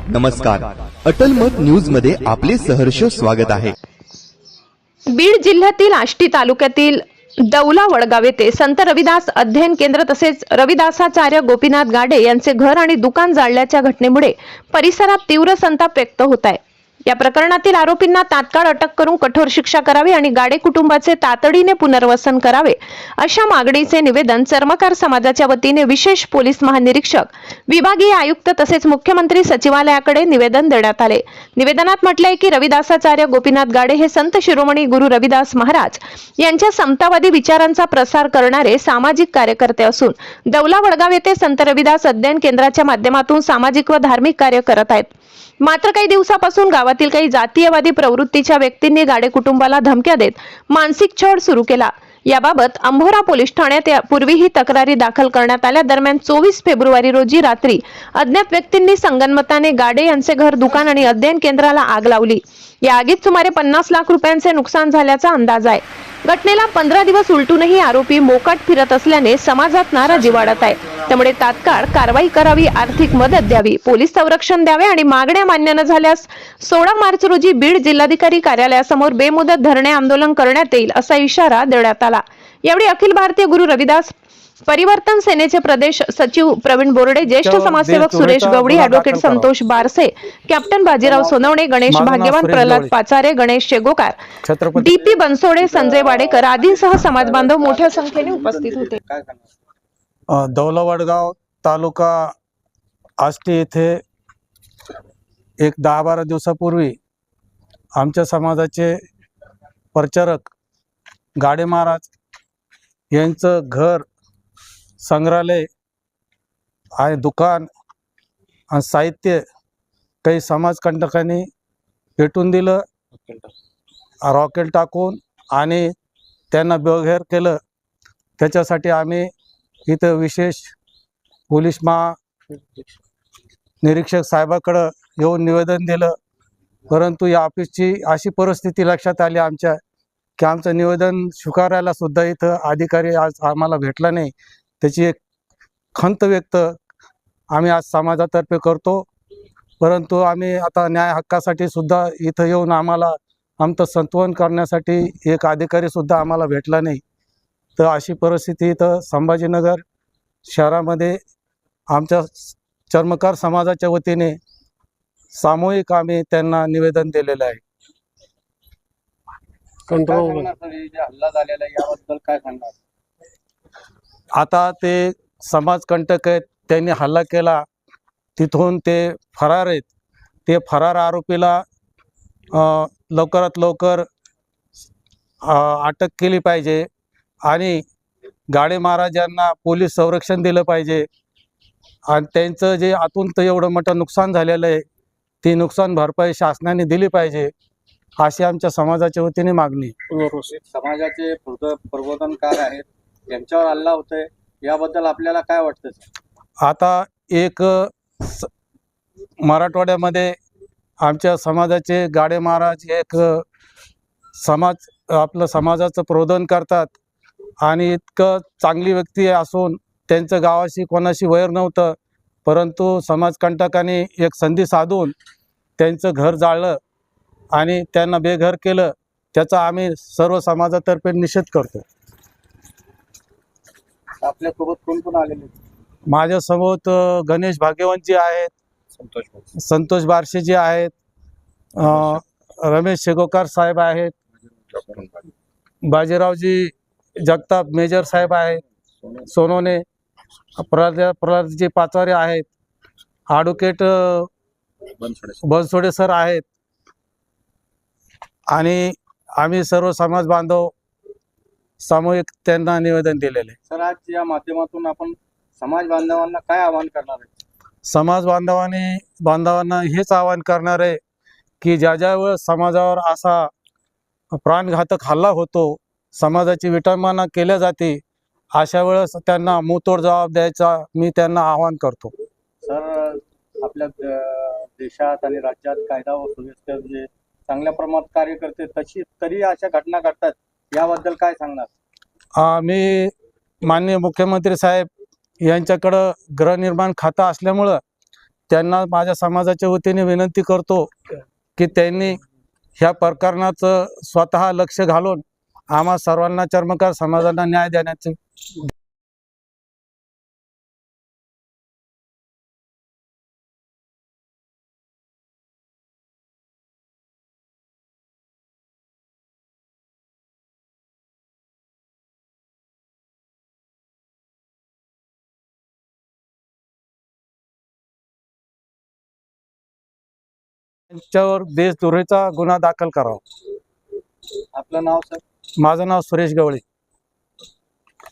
नमस्कार, अटल मत न्यूज मध्ये आपले सहर्ष स्वागत आहे। बीड जिल्ह्यातील आष्टी तालुक्यातील दौला वडगाव येथे संत रविदास अध्ययन केंद्र तसेच रविदासाचार्य गोपीनाथ गाडे यांचे घर आणि दुकान जाळल्याच्या घटनेमुळे परिसरात तीव्र संताप व्यक्त होत आहे। या प्रकरणातील आरोपींना तात्काळ अटक करून कठोर शिक्षा करावी आणि गाडे कुटुंबाचे तातडीने पुनर्वसन करावे अशा मागणीचे निवेदन चर्मकार समाजाच्या वतीने विशेष पोलीस महानिरीक्षक, विभागीय आयुक्त तसेच मुख्यमंत्री सचिवालयाकडे निवेदन देण्यात आले। निवेदनात म्हटले आहे की रविदासाचार्य गोपीनाथ गाडे हे संत शिरोमणी गुरु रविदास महाराज यांच्या समतावादी विचारांचा प्रसार करणारे सामाजिक कार्यकर्ते असून दौला वडगाव येथे संत रविदास अध्ययन केंद्राच्या माध्यमातून सामाजिक व धार्मिक कार्य करत आहेत। मात्र काही दिवसापासून गावातील काही जातीयवादी प्रवृत्तीच्या व्यक्तींनी गाडे कुटुंबाला धमक्या देत मानसिक छळ सुरू केला। याबाबत अंभोरा पोलीस ठाण्यात पूर्वीही तक्रारी दाखल करण्यात आल्या। दरम्यान 24 फेब्रुवारी रोजी रात्री अज्ञात व्यक्तींनी संगनमताने गाडे यांचे घर, दुकान आणि अध्ययन केंद्राला आग लावली। या आगीत सुमारे 50 लाख रुपयांचे नुकसान झाल्याचा अंदाज आहे। घटनेला 15 दिवस उलटूनही आरोपी मोकाट फिरत असल्याने समाजात नाराजी वाढत आहे। त्यामुळे तात्काळ कारवाई करावी, आर्थिक मदत द्यावी, पोलीस संरक्षण द्यावे आणि मागण्या मान्य न झाल्यास 16 मार्च रोजी बीड जिल्हाधिकारी कार्यालयासमोर बेमुदत धरणे आंदोलन करण्यात येईल असा इशारा देण्यात आला। यावेळी अखिल भारतीय गुरु रविदास परिवर्तन सेनेचे प्रदेश सचिव प्रवीण बोर्डे, ज्येष्ठ समाजसेवक सुरेश गवडी, ॲडव्होकेट संतोष बारसे, कॅप्टन बाजीराव सोनवणे, गणेश भाग्यवान, प्रल्हाद पाचारे, गणेश शेगोकार, डीपी बनसोडे, संजय वाडेकर आदींसह समाज बांधव मोठ्या संख्येने उपस्थित होते। दौला वडगाव तालुका आष्टी येथे एक 10-12 दिवसापूर्वी आमच्या समाजाचे प्रचारक गाडे महाराज यांचं घर, संग्रहालय आणि दुकान आणि साहित्य काही समाजकंटकांनी पेटून दिलं, रॉकेल टाकून आणि त्यांना बेघर केलं। त्याच्यासाठी आम्ही इथं विशेष पोलीस महानिरीक्षक साहेबाकडं येऊन निवेदन दिलं, परंतु या ऑफिसची अशी परिस्थिती लक्षात आली आमच्या की आमचं निवेदन स्वीकारायला सुद्धा इथं अधिकारी आज आम्हाला भेटला नाही। त्याची एक खंत व्यक्त आम्ही आज समाजातर्फे करतो, परंतु आम्ही आता न्याय हक्कासाठी सुद्धा इथं येऊन आम्हाला आमचं संतवन करण्यासाठी एक अधिकारी सुद्धा आम्हाला भेटला नाही। तर अशी परिस्थिती इथं संभाजीनगर शहरामध्ये आमच्या चर्मकार समाजाच्या वतीने सामूहिक आम्ही त्यांना निवेदन दिलेलं आहे। हल्ला झालेला याबद्दल काय सांगणार? आता ते समाजकंटक आहेत, त्यांनी हल्ला केला, तिथून ते फरार आहेत। ते फरार आरोपीला लवकरात लवकर अटक केली पाहिजे आणि गाडे महाराज यांना पोलीस संरक्षण दिलं पाहिजे आणि त्यांचं जे आतून तर एवढं मोठं नुकसान झालेलं आहे ती नुकसान भरपाई शासनाने दिली पाहिजे अशी आमच्या समाजाच्या वतीने मागणी। समाजाचे प्रबोधनकार आहेत, त्यांच्यावर हल्ला होतोय, याबद्दल आपल्याला काय वाटतं? आता एक मराठवाड्यामध्ये आमच्या समाजाचे गाडे महाराज एक आपलं समाजाचं प्रबोधन करतात आणि इतकं चांगली व्यक्ती असून त्यांचं गावाशी कोणाशी वैर नव्हतं, परंतु समाजकंटकांनी एक संधी साधून त्यांचं घर जाळलं आणि त्यांना बेघर केलं। त्याचा आम्ही सर्व समाजातर्फे निषेध करतो। आपल्यासोबत कोण कोण आलेले? माझ्यासोबत गणेश भाग्यवंतजी आहेत, संतोष बारसेजी आहेत, रमेश शेगोकार साहेब आहेत, बाजीरावजी जगताप मेजर साहेब आहेत, सोनवणे, प्रल्हादजी पाचारे आहेत, ॲडव्होकेट बनसोडे सर आहेत आणि आम्ही सर्व समाज बांधव सामूहिक त्यांना निवेदन दिलेले। सर, आज या माध्यमातून आपण समाज बांधवांना काय आवाहन करणार आहे? समाज बांधवांना हेच आवाहन करणार आहे की ज्या वेळेस समाजावर असा प्राणघातक हल्ला होतो, समाजाची विटंबना केल्या जाते, अशा वेळेस त्यांना मुंहतोड जबाब द्यायचा मी त्यांना आवाहन करतो। सर, आपल्या देशात आणि राज्यात कायदा व सुव्यवस्था जे चांगल्या प्रमाणात कार्य करते तरी अशा घटना घडतात, याबद्दल काय सांगणार? मी माननीय मुख्यमंत्री साहेब यांच्याकडं गृहनिर्माण खातं असल्यामुळं त्यांना माझ्या समाजाच्या वतीने विनंती करतो की त्यांनी ह्या प्रकरणाचं स्वतः लक्ष घालून आम्हा सर्वांना चर्मकार समाजाला न्याय देण्याचे त्यांच्यावर देशद्रोहीचा गुन्हा दाखल करावा. आपलं नाव सर? माझं नाव सुरेश गवळे,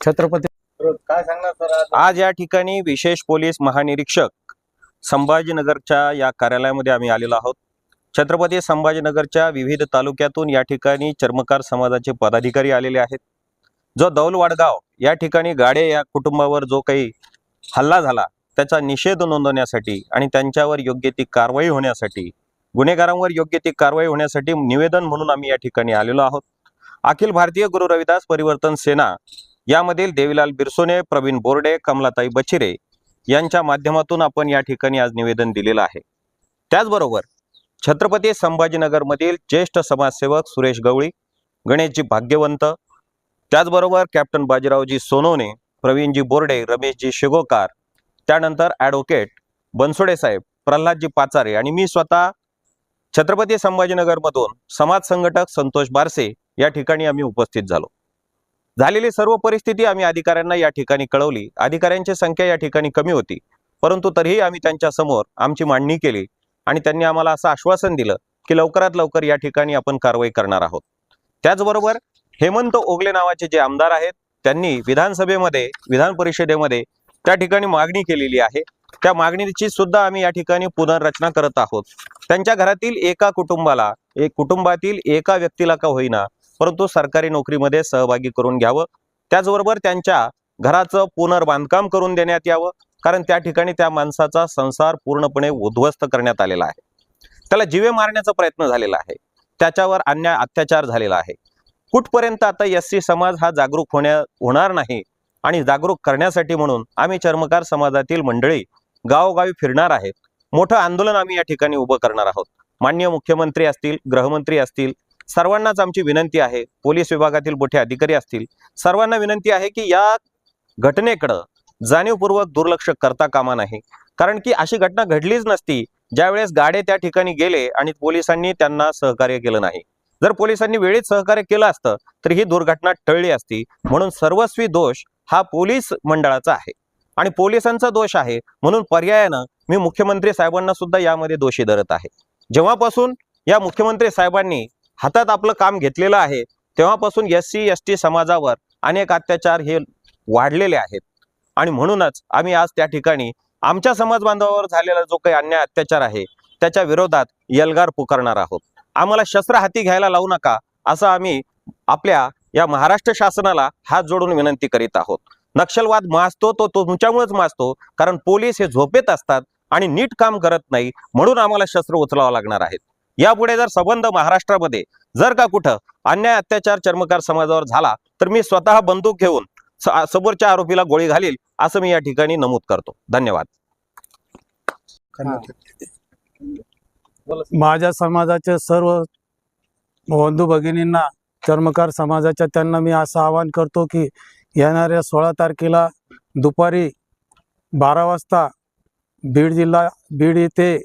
छत्रपती. काय सांगणार सर? आज या ठिकाणी विशेष पोलीस महानिरीक्षक संभाजीनगरच्या या कार्यालयामध्ये आम्ही आलेलो आहोत. छत्रपती संभाजीनगरच्या विविध तालुक्यातून या ठिकाणी चर्मकार समाजाचे पदाधिकारी आलेले आहेत. जो दौल वडगाव या ठिकाणी गाडे या कुटुंबावर जो काही हल्ला झाला त्याचा निषेध नोंदवण्यासाठी आणि त्यांच्यावर योग्य ती कारवाई होण्यासाठी, गुन्हेगारांवर योग्य ती कारवाई होण्यासाठी निवेदन म्हणून आम्ही या ठिकाणी आलेलो आहोत. अखिल भारतीय गुरु रविदास परिवर्तन सेना यामधील देवीलाल बिरसोने, प्रवीण बोर्डे, कमलाताई बचिरे यांच्या माध्यमातून आपण या ठिकाणी आज निवेदन दिलेलं आहे. त्याचबरोबर छत्रपती संभाजीनगरमधील ज्येष्ठ समाजसेवक सुरेश गवळी, गणेशजी भाग्यवंत, त्याचबरोबर कॅप्टन बाजीरावजी सोनवणे, प्रवीणजी बोर्डे, रमेशजी शिगोकार, त्यानंतर ॲडव्होकेट बनसोडे साहेब, प्रल्हादजी पाचारे आणि मी स्वतः छत्रपती संभाजीनगरमधून समाज संघटक संतोष बारसे या ठिकाणी आम्ही उपस्थित झालो. झालेली सर्व परिस्थिती आम्ही अधिकाऱ्यांना या ठिकाणी कळवली. अधिकाऱ्यांची संख्या या ठिकाणी कमी होती, परंतु तरीही आम्ही त्यांच्या समोर आमची मांडणी केली आणि त्यांनी आम्हाला असं आश्वासन दिलं की लवकरात लवकर या ठिकाणी आपण कारवाई करणार आहोत. त्याचबरोबर हेमंत ओगले नावाचे जे आमदार आहेत त्यांनी विधानसभेमध्ये, विधान परिषदेमध्ये त्या ठिकाणी मागणी केलेली आहे. त्या मागणीची सुद्धा आम्ही या ठिकाणी पुनर्रचना करत आहोत. त्यांच्या घरातील एका कुटुंबाला, कुटुंबातील एका व्यक्तीला का होईना परंतु सरकारी नोकरीमध्ये सहभागी करून घ्यावं. त्याचबरोबर त्यांच्या घराचं पुनर्बांधकाम करून देण्यात यावं, कारण त्या ठिकाणी त्या माणसाचा संसार पूर्णपणे उद्ध्वस्त करण्यात आलेला आहे. त्याला जीवे मारण्याचा प्रयत्न झालेला आहे, त्याच्यावर अन्याय अत्याचार झालेला आहे. कुठपर्यंत आता एससी समाज हा जागरूक होणार नाही आणि जागरूक करण्यासाठी म्हणून आम्ही चर्मकार समाजातील मंडळी गावोगावी फिरणार आहेत. मोठं आंदोलन आम्ही या ठिकाणी उभं करणार आहोत. माननीय मुख्यमंत्री असतील, गृहमंत्री असतील, सर्वांनाच आमची विनंती आहे, पोलीस विभागातील मोठे अधिकारी असतील, सर्वांना विनंती आहे की या घटनेकडं जाणीवपूर्वक दुर्लक्ष करता कामा नाही. कारण की अशी घटना घडलीच नसती ज्यावेळेस गाडे त्या ठिकाणी गेले आणि पोलिसांनी त्यांना सहकार्य केलं नाही. जर पोलिसांनी वेळीच सहकार्य केलं असतं तर ही दुर्घटना टळली असती. म्हणून सर्वस्वी दोष हा पोलीस मंडळाचा आहे आणि पोलिसांचा दोष आहे. म्हणून पर्यायानं मी मुख्यमंत्री साहेबांना सुद्धा यामध्ये दोषी धरत आहे. जेव्हापासून या मुख्यमंत्री साहेबांनी हातात आपलं काम घेतलेलं आहे तेव्हापासून SC ST समाजावर अनेक अत्याचार हे वाढलेले आहेत आणि म्हणूनच आम्ही आज त्या ठिकाणी आमच्या समाज बांधवावर झालेला जो काही अन्याय अत्याचार आहे त्याच्या विरोधात एल्गार पुकारणार आहोत. आम्हाला शस्त्र हाती घ्यायला लावू नका असं आम्ही आपल्या या महाराष्ट्र शासनाला हात जोडून विनंती करीत आहोत. नक्षलवाद माजतो तो तुमच्यामुळेच माजतो, कारण पोलीस हे झोपेत असतात आणि नीट काम करत नाही, म्हणून आम्हाला शस्त्र उचलावं लागणार आहेत. यापुढे जर संबंध महाराष्ट्रामध्ये जर का कुठं अन्याय अत्याचार चर्मकार समाजावर झाला तर मी स्वतः बंदूक घेऊन समोरच्या आरोपीला गोळी घालील असं मी या ठिकाणी नमूद करतो. धन्यवाद. माझ्या समाजाचे सर्व बंधू भगिनींना, चर्मकार समाजाच्या, त्यांना मी असं आवाहन करतो की येणाऱ्या 16 तारखेला दुपारी 12 वाजता बीड येथे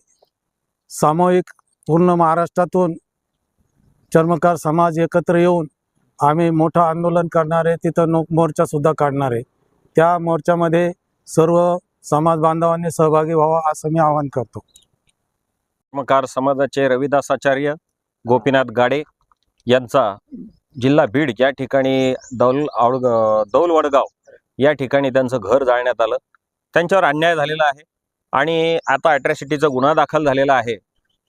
सामूहिक पूर्ण महाराष्ट्रातून चर्मकार समाज एकत्र येऊन आम्ही मोठं आंदोलन करणार आहे. तिथं मोर्चा सुद्धा काढणार आहे. त्या मोर्चामध्ये सर्व समाज बांधवांनी सहभागी व्हावा असं मी आवाहन करतो. चर्मकार समाजाचे रविदासाचार्य गोपीनाथ गाडे यांचा जिल्हा बीड या ठिकाणी दौल वडगाव या ठिकाणी त्यांचं घर जाळण्यात आलं. त्यांच्यावर अन्याय झालेला आहे आणि आता अॅट्रॉसिटीचा गुन्हा दाखल झालेला आहे.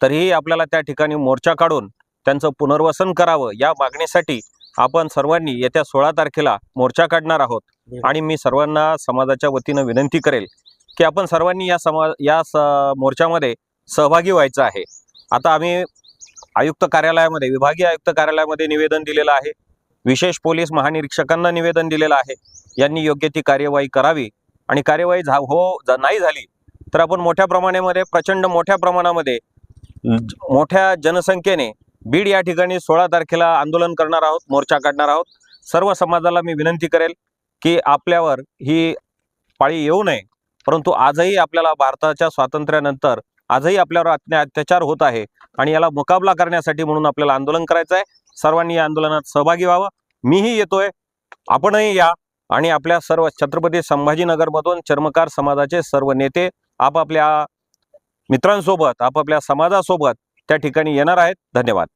तरीही आपल्याला त्या ठिकाणी मोर्चा काढून त्यांचं पुनर्वसन करावं या मागणीसाठी आपण सर्वांनी येत्या 16 तारखेला मोर्चा काढणार आहोत. आणि मी सर्वांना समाजाच्या वतीनं विनंती करेल की आपण सर्वांनी या मोर्चामध्ये सहभागी व्हायचं आहे. आता आम्ही आयुक्त कार्यालयामध्ये, विभागीय आयुक्त कार्यालयामध्ये निवेदन दिलेलं आहे. विशेष पोलीस महानिरीक्षकांना निवेदन दिलेलं आहे. यांनी योग्य ती कार्यवाही करावी आणि कार्यवाही नाही झाली तर आपण प्रचंड मोठ्या प्रमाणामध्ये मोठ्या जनसंख्येने बीड या ठिकाणी 16 तारखेला आंदोलन करणार आहोत, मोर्चा काढणार आहोत. सर्व समाजाला मी विनंती करेल की आपल्यावर ही पाळी येऊ नये, परंतु आजही आपल्याला भारताच्या स्वातंत्र्यानंतर आजही आपल्यावर अत्याचार होत आहे आणि याला मुकाबला करण्यासाठी म्हणून आपल्याला आंदोलन करायचं आहे. सर्वांनी या आंदोलनात सहभागी व्हावं. मीही येतोय, आपणही या आणि आपल्या सर्व छत्रपती संभाजीनगरमधून चर्मकार समाजाचे सर्व नेते आपापल्या मित्रांसोबत, आपापल्या समाजासोबत त्या ठिकाणी येणार आहेत. धन्यवाद.